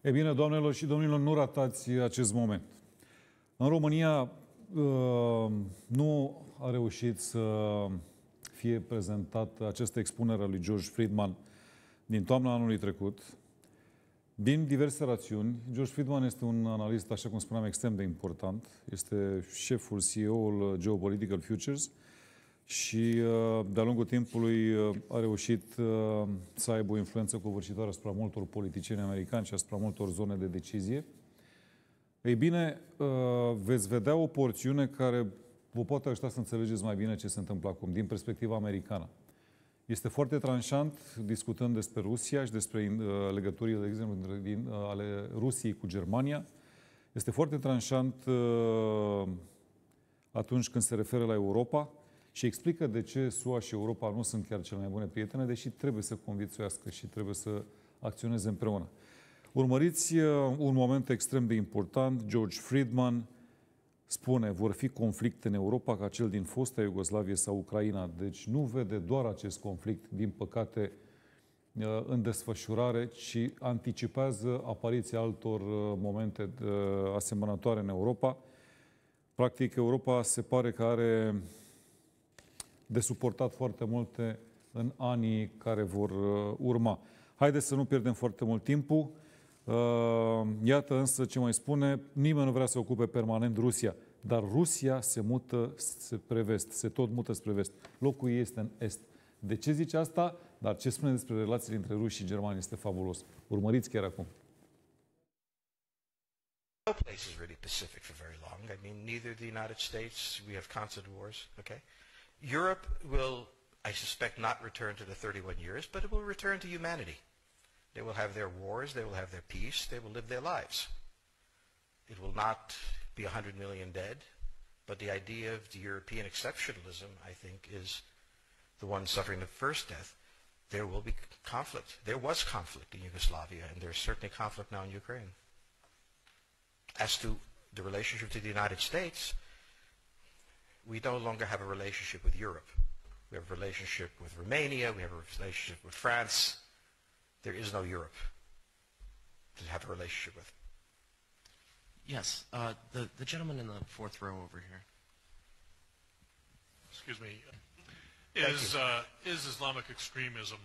E bine, doamnelor și domnilor, nu ratați acest moment. În România nu a reușit să fie prezentată această expunere a lui George Friedman din toamna anului trecut, din diverse rațiuni. George Friedman este un analist, așa cum spuneam, extrem de important. Este șeful CEO-ul Geopolitical Futures și de-a lungul timpului a reușit să aibă o influență covârșitoare asupra multor politicieni americani și asupra multor zone de decizie. Ei bine, veți vedea o porțiune care vă poate ajuta să înțelegeți mai bine ce se întâmplă acum, din perspectiva americană. Este foarte tranșant, discutând despre Rusia și despre legăturile, de exemplu, ale Rusiei cu Germania. Este foarte tranșant atunci când se referă la Europa și explică de ce SUA și Europa nu sunt chiar cele mai bune prietene, deși trebuie să conviețuiască și trebuie să acționeze împreună. Urmăriți un moment extrem de important. George Friedman spune, vor fi conflicte în Europa ca cel din fosta Iugoslavie sau Ucraina. Deci nu vede doar acest conflict, din păcate, în desfășurare, ci anticipează apariția altor momente asemănătoare în Europa. Practic, Europa se pare că are de suportat foarte multe în anii care vor urma. Haideți să nu pierdem foarte mult timpul. Iată însă ce mai spune, nimeni nu vrea să ocupe permanent Rusia, dar Rusia se mută spre vest, se tot mută spre vest. Locul ei este în est. De ce zice asta? Dar ce spune despre relațiile între ruși și germani este fabulos. Urmăriți chiar acum. No place is really Pacific for very long. I mean, neither the United States, we have constant wars, okay? Europe will, I suspect, not return to the 31 years, but it will return to humanity. They will have their wars, they will have their peace, they will live their lives. It will not be 100 million dead, but the idea of the European exceptionalism, I think, is the one suffering the first death. There will be conflict. There was conflict in Yugoslavia, and there's certainly conflict now in Ukraine. As to the relationship to the United States, we no longer have a relationship with Europe. We have a relationship with Romania, we have a relationship with France. There is no Europe to have a relationship with. Yes, the gentleman in the fourth row over here. Excuse me. Is Islamic extremism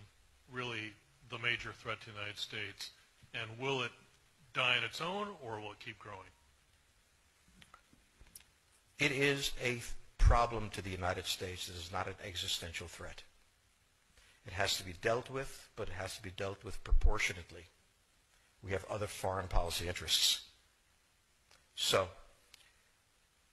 really the major threat to the United States? And will it die on its own, or will it keep growing? It is a problem to the United States. It is not an existential threat. It has to be dealt with, but it has to be dealt with proportionately. We have other foreign policy interests. So,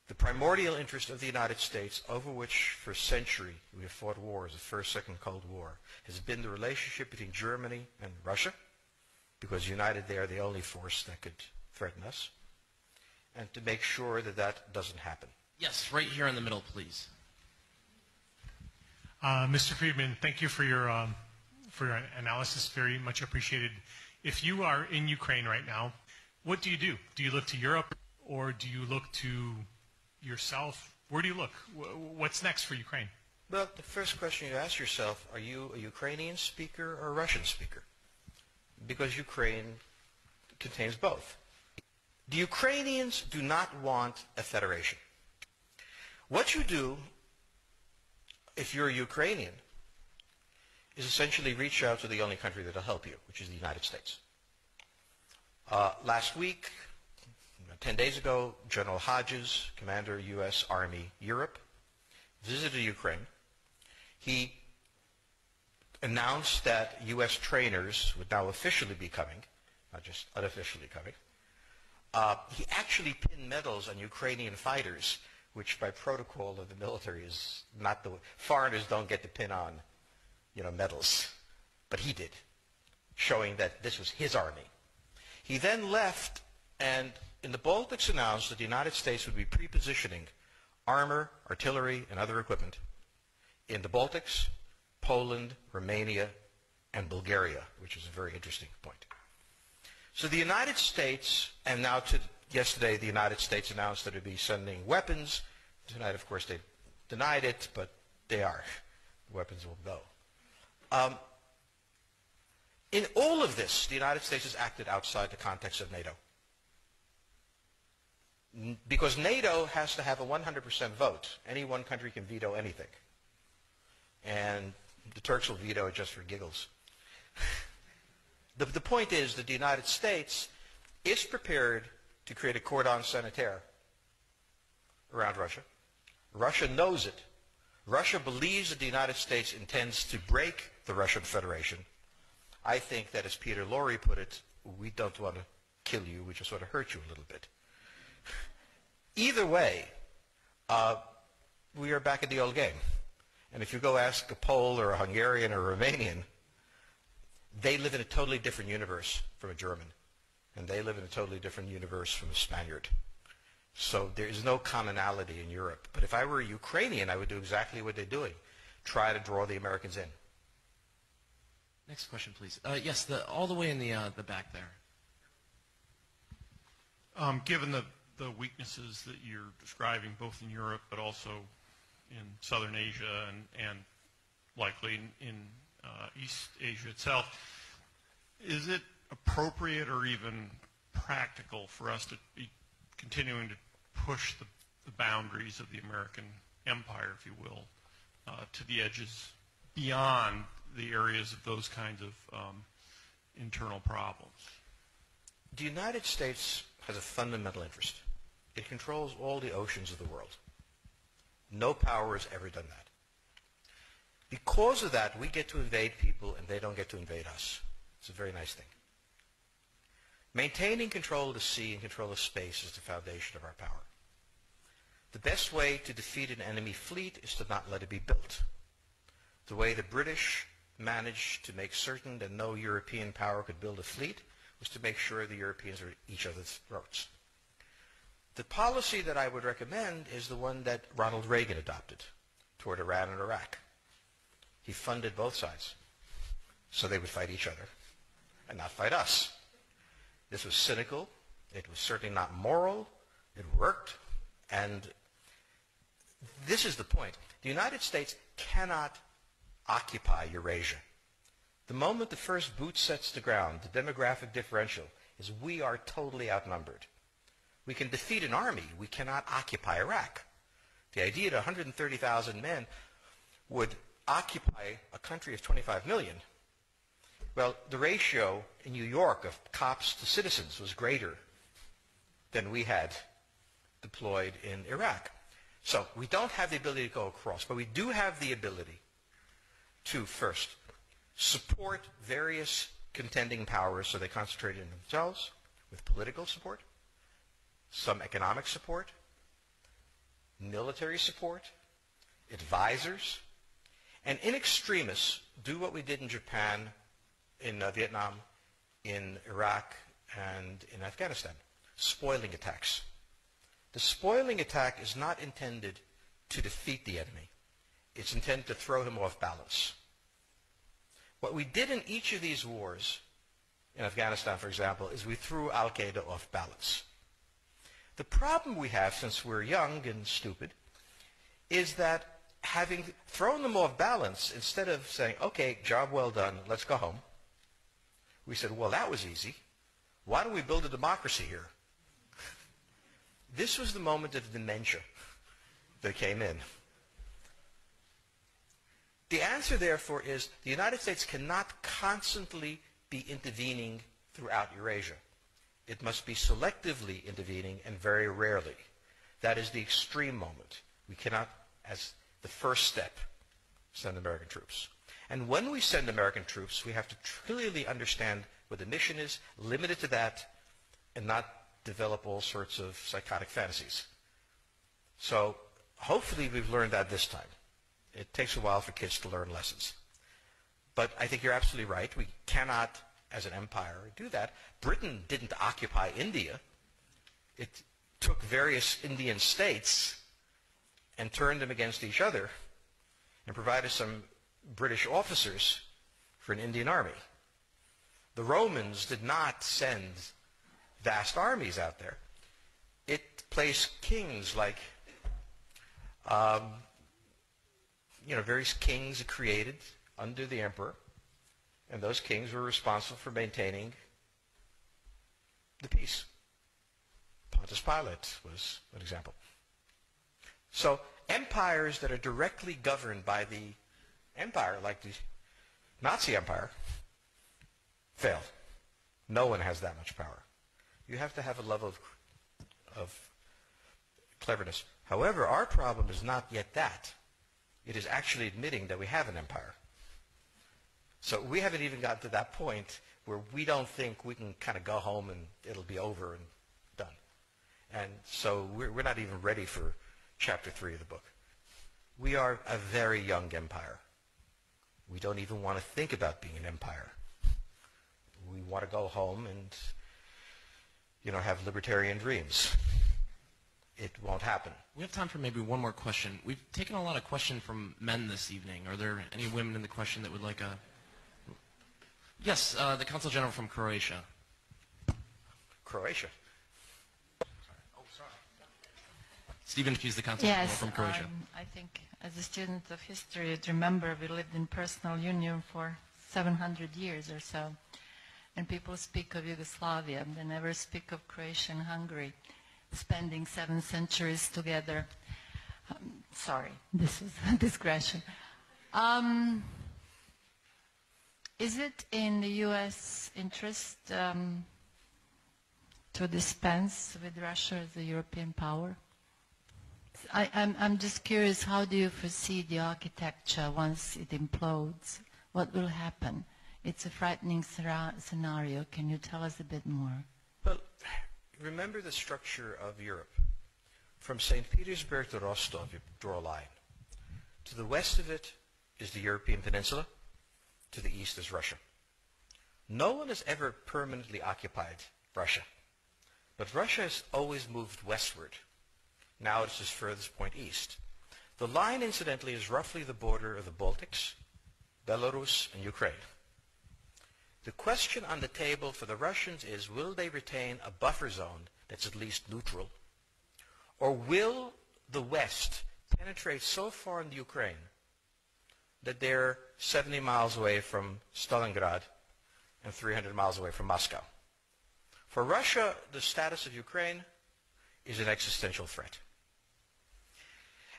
the primordial interest of the United States, over which for a century we have fought wars, the First, Second Cold War, has been the relationship between Germany and Russia, because united they are the only force that could threaten us, and to make sure that that doesn't happen. Yes, right here in the middle, please. Mr. Friedman, thank you for your analysis. Very much appreciated. If you are in Ukraine right now, what do you do? Do you look to Europe, or do you look to yourself? Where do you look? What's next for Ukraine? Well, the first question you ask yourself, are you a Ukrainian speaker or a Russian speaker? Because Ukraine contains both. The Ukrainians do not want a federation. What you do, if you're a Ukrainian, is essentially reach out to the only country that will help you, which is the United States. Last week, 10 days ago, General Hodges, Commander U.S. Army Europe, visited Ukraine. He announced that U.S. trainers would now officially be coming, not just unofficially coming. He actually pinned medals on Ukrainian fighters, which by protocol of the military is not the way. Foreigners don't get to pin on, medals. But he did, showing that this was his army. He then left, and in the Baltics announced that the United States would be pre-positioning armor, artillery, and other equipment in the Baltics, Poland, Romania, and Bulgaria, which is a very interesting point. So the United States, and now yesterday the United States announced that it would be sending weapons. Tonight, of course, they denied it, but they are. The weapons will go. In all of this, the United States has acted outside the context of NATO. Because NATO has to have a 100% vote. Any one country can veto anything. And the Turks will veto it just for giggles. The point is that the United States is prepared to create a cordon sanitaire around Russia. Russia knows it. Russia believes that the United States intends to break the Russian Federation. I think that, as Peter Lorre put it, we don't want to kill you, we just want to hurt you a little bit. Either way, we are back in the old game. And if you go ask a Pole or a Hungarian or a Romanian, they live in a totally different universe from a German. And they live in a totally different universe from a Spaniard. So there is no commonality in Europe. But if I were a Ukrainian, I would do exactly what they're doing. Try to draw the Americans in. Next question, please. Yes, all the way in the back there. Given the weaknesses that you're describing, both in Europe but also in Southern Asia and likely in East Asia itself, is it appropriate or even practical for us to be continuing to push the boundaries of the American empire, if you will, to the edges beyond the areas of those kinds of internal problems? The United States has a fundamental interest. It controls all the oceans of the world. No power has ever done that. Because of that, we get to invade people and they don't get to invade us. It's a very nice thing. Maintaining control of the sea and control of space is the foundation of our power. The best way to defeat an enemy fleet is to not let it be built. The way the British managed to make certain that no European power could build a fleet was to make sure the Europeans were at each other's throats. The policy that I would recommend is the one that Ronald Reagan adopted toward Iran and Iraq. He funded both sides so they would fight each other and not fight us. This was cynical. It was certainly not moral. It worked. And this is the point. The United States cannot occupy Eurasia. The moment the first boot sets the ground, the demographic differential is we are totally outnumbered. We can defeat an army. We cannot occupy Iraq. The idea that 130,000 men would occupy a country of 25 million, well, the ratio in New York of cops to citizens was greater than we had deployed in Iraq. So we don't have the ability to go across, but we do have the ability to, first, support various contending powers so they concentrate in themselves with political support, some economic support, military support, advisors, and in extremis, do what we did in Japan, in Vietnam, in Iraq, and in Afghanistan, spoiling attacks. The spoiling attack is not intended to defeat the enemy. It's intended to throw him off balance. What we did in each of these wars, in Afghanistan, for example, is we threw al-Qaeda off balance. The problem we have, since we're young and stupid, is that having thrown them off balance, instead of saying, okay, job well done, let's go home, we said, well, that was easy. Why don't we build a democracy here? This was the moment of dementia that came in. The answer, therefore, is the United States cannot constantly be intervening throughout Eurasia. It must be selectively intervening and very rarely. That is the extreme moment. We cannot, as the first step, send American troops. And when we send American troops, we have to clearly understand what the mission is, limit it to that, and not develop all sorts of psychotic fantasies. So hopefully we've learned that this time. It takes a while for kids to learn lessons. But I think you're absolutely right. We cannot, as an empire, do that. Britain didn't occupy India. It took various Indian states and turned them against each other and provided some British officers for an Indian army. The Romans did not send vast armies out there. It placed kings like, various kings created under the emperor And those kings were responsible for maintaining the peace. Pontius Pilate was an example. So empires that are directly governed by the empire, like the Nazi Empire, failed. No one has that much power. You have to have a level of cleverness. However, our problem is not yet that. It is actually admitting that we have an empire. So we haven't even gotten to that point where we don't think we can kind of go home and it'll be over and done. And so we're not even ready for chapter 3 of the book. We are a very young empire. We don't even want to think about being an empire. We want to go home and, have libertarian dreams. It won't happen. We have time for maybe one more question. We've taken a lot of questions from men this evening. Are there any women in the question that would like a... Yes, the Consul General from Croatia. Croatia. Stephen Hughes, the Consul General from Croatia. I think as a student of history, you'd remember we lived in personal union for 700 years or so. And people speak of Yugoslavia. They never speak of Croatia and Hungary spending 7 centuries together. Sorry, this is a digression. Is it in the U.S. interest to dispense with Russia as a European power? I'm just curious, how do you foresee the architecture once it implodes? What will happen? It's a frightening scenario. Can you tell us a bit more? Well, remember the structure of Europe. From St. Petersburg to Rostov, you draw a line. To the west of it is the European peninsula. To the east is Russia. No one has ever permanently occupied Russia. But Russia has always moved westward. Now it's its furthest point east. The line, incidentally, is roughly the border of the Baltics, Belarus, and Ukraine. The question on the table for the Russians is, will they retain a buffer zone that's at least neutral? Or will the West penetrate so far in the Ukraine that they're 70 miles away from Stalingrad and 300 miles away from Moscow? For Russia, the status of Ukraine is an existential threat.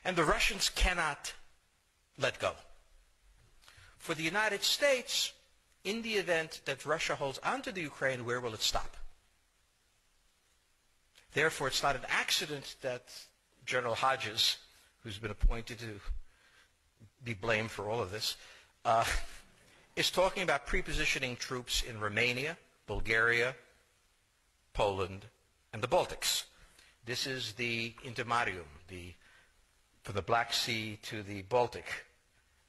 And the Russians cannot let go. For the United States, in the event that Russia holds onto the Ukraine, where will it stop? Therefore, it's not an accident that General Hodges, who's been appointed to be blamed for all of this, is talking about prepositioning troops in Romania, Bulgaria, Poland, and the Baltics. This is the intermarium, from the Black Sea to the Baltic,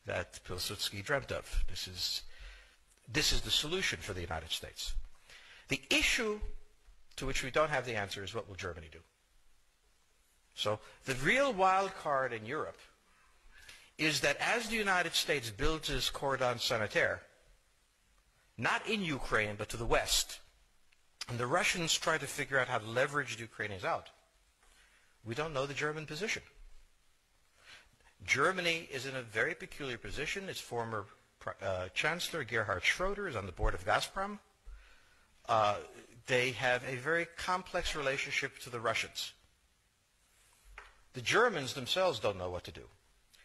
that Pilsudski dreamt of. This is the solution for the United States. The issue to which we don't have the answer is, what will Germany do? So the real wild card in Europe is that as the United States builds its cordon sanitaire, not in Ukraine, but to the west, and the Russians try to figure out how to leverage the Ukrainians out, we don't know the German position. Germany is in a very peculiar position. Its former Chancellor Gerhard Schroeder is on the board of Gazprom. They have a very complex relationship to the Russians. The Germans themselves don't know what to do.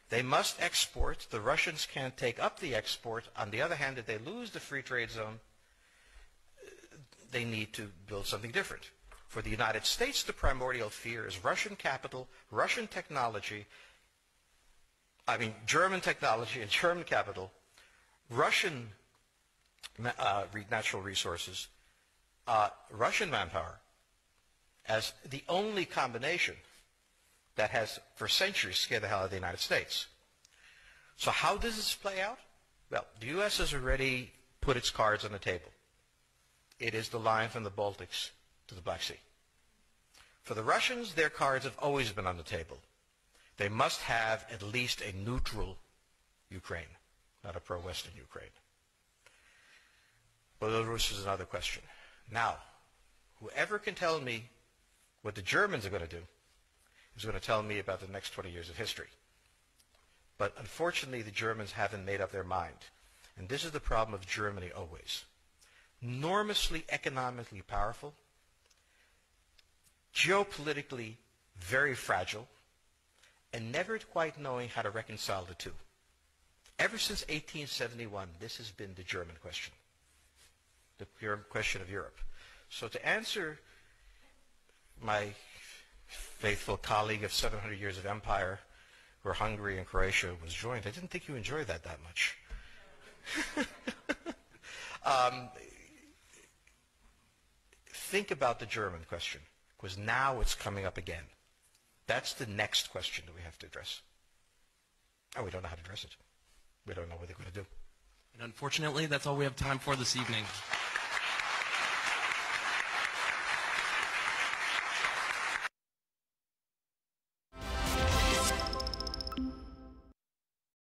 They must export. The Russians can't take up the export. On the other hand, if they lose the free trade zone, they need to build something different. For the United States, the primordial fear is Russian capital, Russian technology, German technology and German capital, Russian natural resources, Russian manpower, as the only combination that has for centuries scared the hell out of the United States. So how does this play out? Well, the U.S. has already put its cards on the table. It is the line from the Baltics to the Black Sea. For the Russians, their cards have always been on the table. They must have at least a neutral Ukraine, not a pro-Western Ukraine. Belarus is another question. Now, whoever can tell me what the Germans are going to do is going to tell me about the next 20 years of history. But unfortunately, the Germans haven't made up their mind. And this is the problem of Germany always. Enormously economically powerful, geopolitically very fragile, and never quite knowing how to reconcile the two. Ever since 1871, this has been the German question, the question of Europe. So to answer my faithful colleague of 700 years of empire, where Hungary and Croatia was joined, I didn't think you enjoyed that much. Think about the German question, because now it's coming up again. That's the next question that we have to address. And we don't know how to address it. We don't know what they're going to do. And unfortunately, that's all we have time for this evening.